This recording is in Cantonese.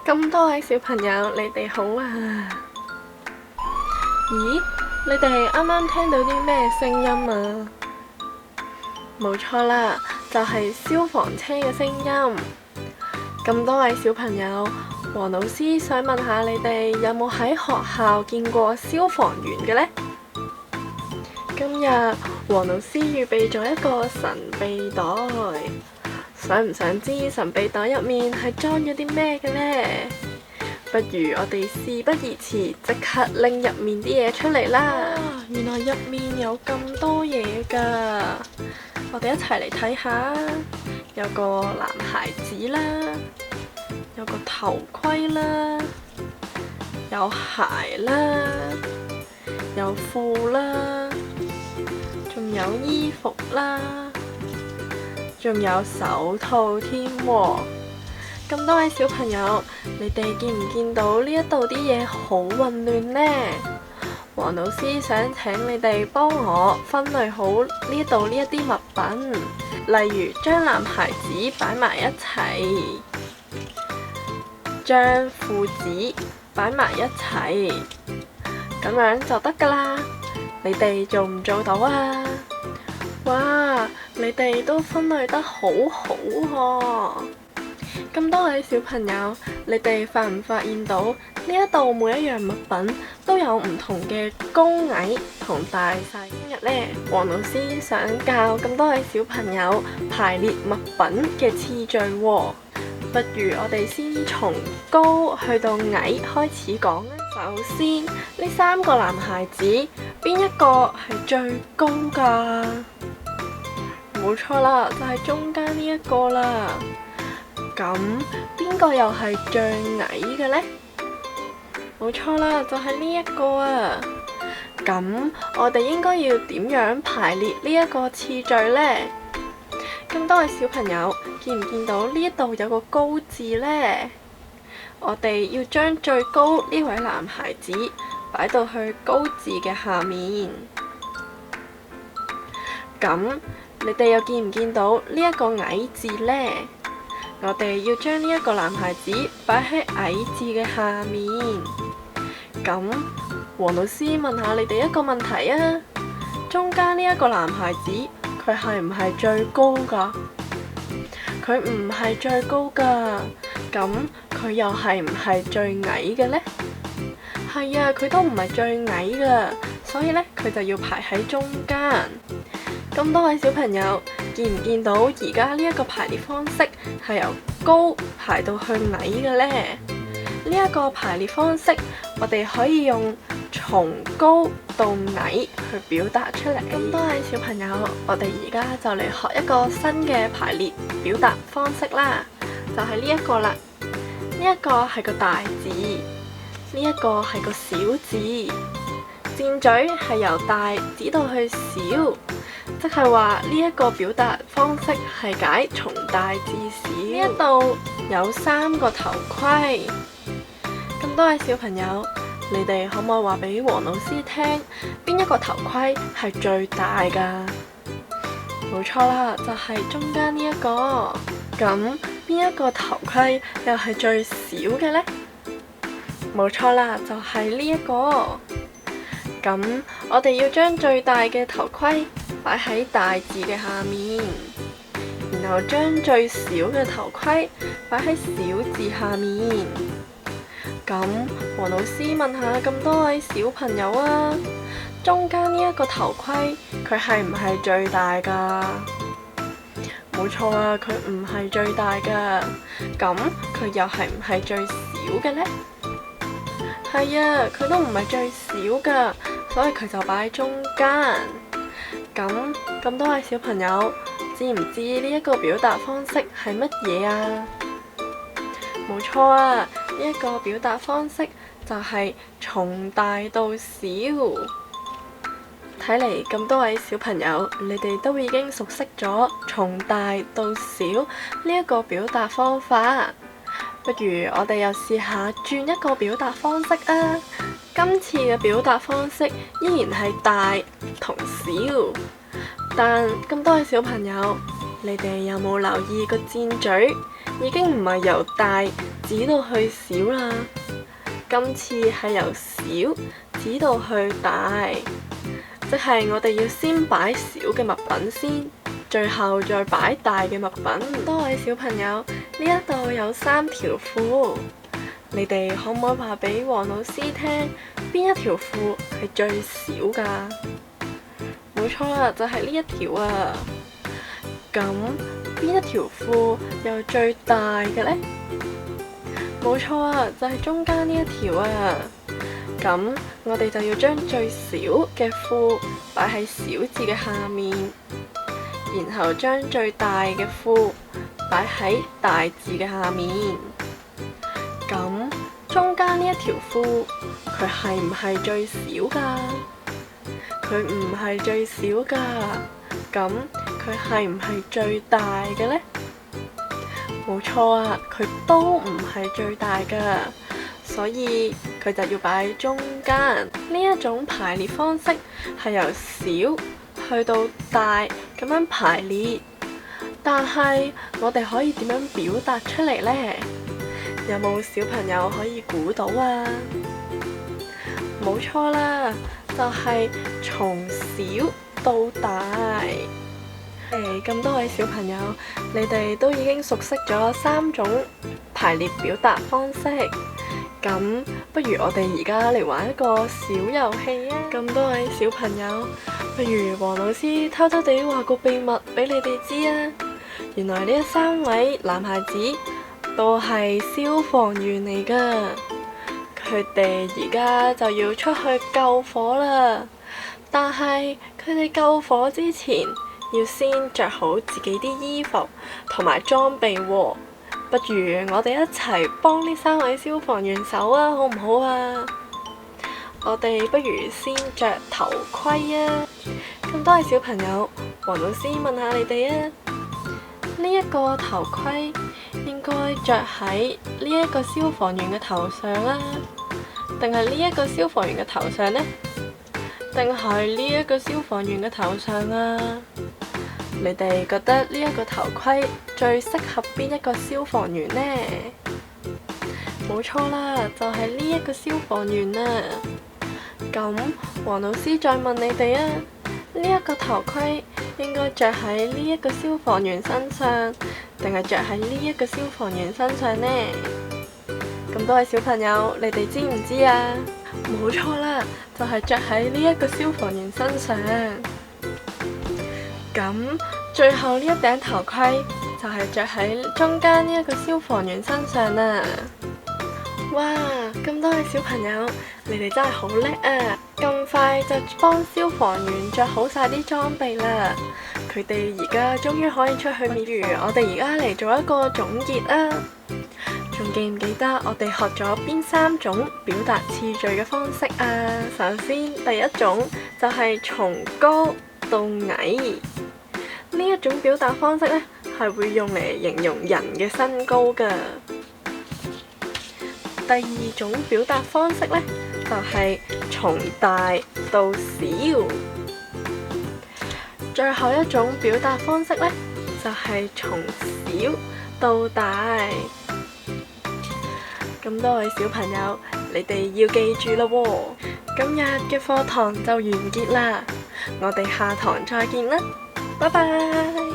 咁多位小朋友，你哋好啊！咦，你哋啱啱聽到啲咩聲音啊？冇錯啦，就係消防車嘅聲音。咁多位小朋友，黃老師想問下你哋有冇喺學校見過消防員嘅呢？今日黃老師預備咗一個神秘袋，想唔想知神秘袋入面係裝咗啲咩嘅呢？不如我哋事不宜遲，即刻拎入面啲嘢出嚟啦！原來入面有咁多嘢㗎，我哋一齊嚟睇下。有個男孩子啦，有個頭盔啦，有鞋啦，有褲啦，仲有衣服啦，仲有手套添喎。咁多位小朋友，你哋見唔見到呢一度啲嘢好混亂呢？黃老師想請你哋幫我分類好呢度呢一啲物品，例如將男孩子擺埋一齊，將褲子擺埋一齊，咁樣就得㗎啦。你哋做唔做到啊？哇！你哋都分類得好好喎！咁多位小朋友，你哋發唔發現到呢一度每一樣物品都有唔同嘅高矮同大細？今日呢，黃老師想教咁多位小朋友排列物品嘅次序喎。不如我哋先從高去到矮開始講啦。首先，呢三個男孩子邊一個係最高㗎？冇錯啦，就係中間呢一個啦。咁邊個又係最矮嘅呢？冇錯啦，就係呢一個啊！咁我哋應該要點樣排列呢一個次序呢？咁多位小朋友見唔見到呢一度有個高字呢？我哋要將最高呢位男孩子擺到去高字嘅下面。咁你哋又見唔見到呢一個矮字呢？我哋要將呢一個男孩子擺喺矮字嘅下面。咁黃老師問下你哋一個問題啊，中間呢一個男孩子佢係唔係最高㗎？佢唔係最高㗎。咁佢又係唔係最矮嘅呢？係啊，佢都唔係最矮㗎，所以呢，佢就要排喺中間。咁多位小朋友見唔見到而家呢一個排列方式係由高排到去矮嘅呢？呢一個排列方式我哋可以用從高到矮去表達出嚟。咁多位小朋友，我哋而家就嚟學一個新嘅排列表達方式啦，就係呢一個啦。呢一個係個大字，呢一個係個小字，箭嘴係由大指到去小。即係話呢一個表達方式係解從大至小。呢一度有3個頭盔。咁多位小朋友，你哋可唔可以話俾黃老師聽，邊一個頭盔係最大㗎？冇錯啦，就係中間呢一個。咁邊一個頭盔又係最小嘅呢？冇錯啦，就係呢一個。咁我哋要將最大嘅頭盔擺喺大字嘅下面，然後將最小嘅頭盔擺喺小字下面。咁黃老師問下咁多位小朋友啊，中間呢一個頭盔佢係唔係最大㗎？冇錯啊，佢唔係最大㗎。咁佢又係唔係最小嘅呢？係啊，佢都唔係最小㗎，所以佢就擺喺中間。咁多位小朋友知唔知呢一個表達方式係乜嘢啊？冇錯啊，呢一個表達方式就係從大到小。睇嚟咁多位小朋友，你哋都已經熟悉咗從大到小呢一個表達方法。不如我哋又試下轉一個表達方式啊！今次嘅表達方式依然係大同小，但咁多位小朋友，你哋有冇留意個箭嘴已經唔係由大指到去小啦？今次係由小指到去大，即係我哋要先擺小嘅物品先，最後再擺大嘅物品。多位小朋友，呢一度有3條褲，你哋可唔可以話俾黃老師聽，邊一條褲係最小㗎？冇錯啦，就係呢一條啊。咁邊一條褲又最大嘅呢？冇錯啊，就係中間呢一條啊。咁我哋就要將最小嘅褲擺喺小字嘅下面，然後將最大嘅褲擺喺大字嘅下面。咁中間呢一條褲，佢係唔係最小㗎？佢唔係最小㗎。咁佢係唔係最大嘅呢？冇錯啊，佢都唔係最大㗎，所以佢就要擺喺中間。呢一種排列方式係由小去到大咁樣排列，但係我哋可以點樣表達出嚟呢？有冇小朋友可以估到啊？冇錯啦，就係從小到大。咁多位小朋友，你哋都已經熟悉咗3種排列表達方式。咁不如我哋而家嚟玩一個小遊戲啊！咁多位小朋友，不如黃老師偷偷地話個秘密俾你哋知啊！原來呢3位男孩子都係消防員嚟㗎，佢哋而家就要出去救火啦。但係佢哋救火之前，要先着好自己啲衣服同埋裝備喎。不如我哋一齊幫呢3位消防員手啊，好唔好啊？我哋不如先着頭盔啊！咁多位小朋友，黃老師問下你哋啊，呢一個頭盔應該着喺呢一個消防員嘅頭上啊，定係呢一個消防員嘅頭上呢？定係呢一個消防員嘅頭上啊？你哋覺得呢一個頭盔最適合邊一個消防員呢？冇錯啦，就係呢一個消防員啊！咁黃老師再問你哋啊，呢一個頭盔應該着喺呢一個消防員身上，定係着喺呢一個消防員身上呢？咁多位小朋友，你哋知唔知啊？冇錯啦，就係着喺呢一個消防員身上。咁最後呢一頂頭盔就係着喺中間呢一個消防員身上啦。哇！咁多位小朋友，你哋真係好叻啊！咁快就幫消防員着好晒啲裝備啦。佢哋而家終於可以出去。不如我哋而家嚟做一個總結啊！仲記唔記得我哋學咗邊3種表達次序嘅方式啊？首先第一種就係從高到矮，呢一種表達方式呢，係會用嚟形容人嘅身高㗎。第二種表達方式呢，就係從大到小。最後一種表達方式呢，就係從小到大。咁多位小朋友，你哋要記住啦喎！今日嘅課堂就完結啦，我哋下堂再見啦，拜拜。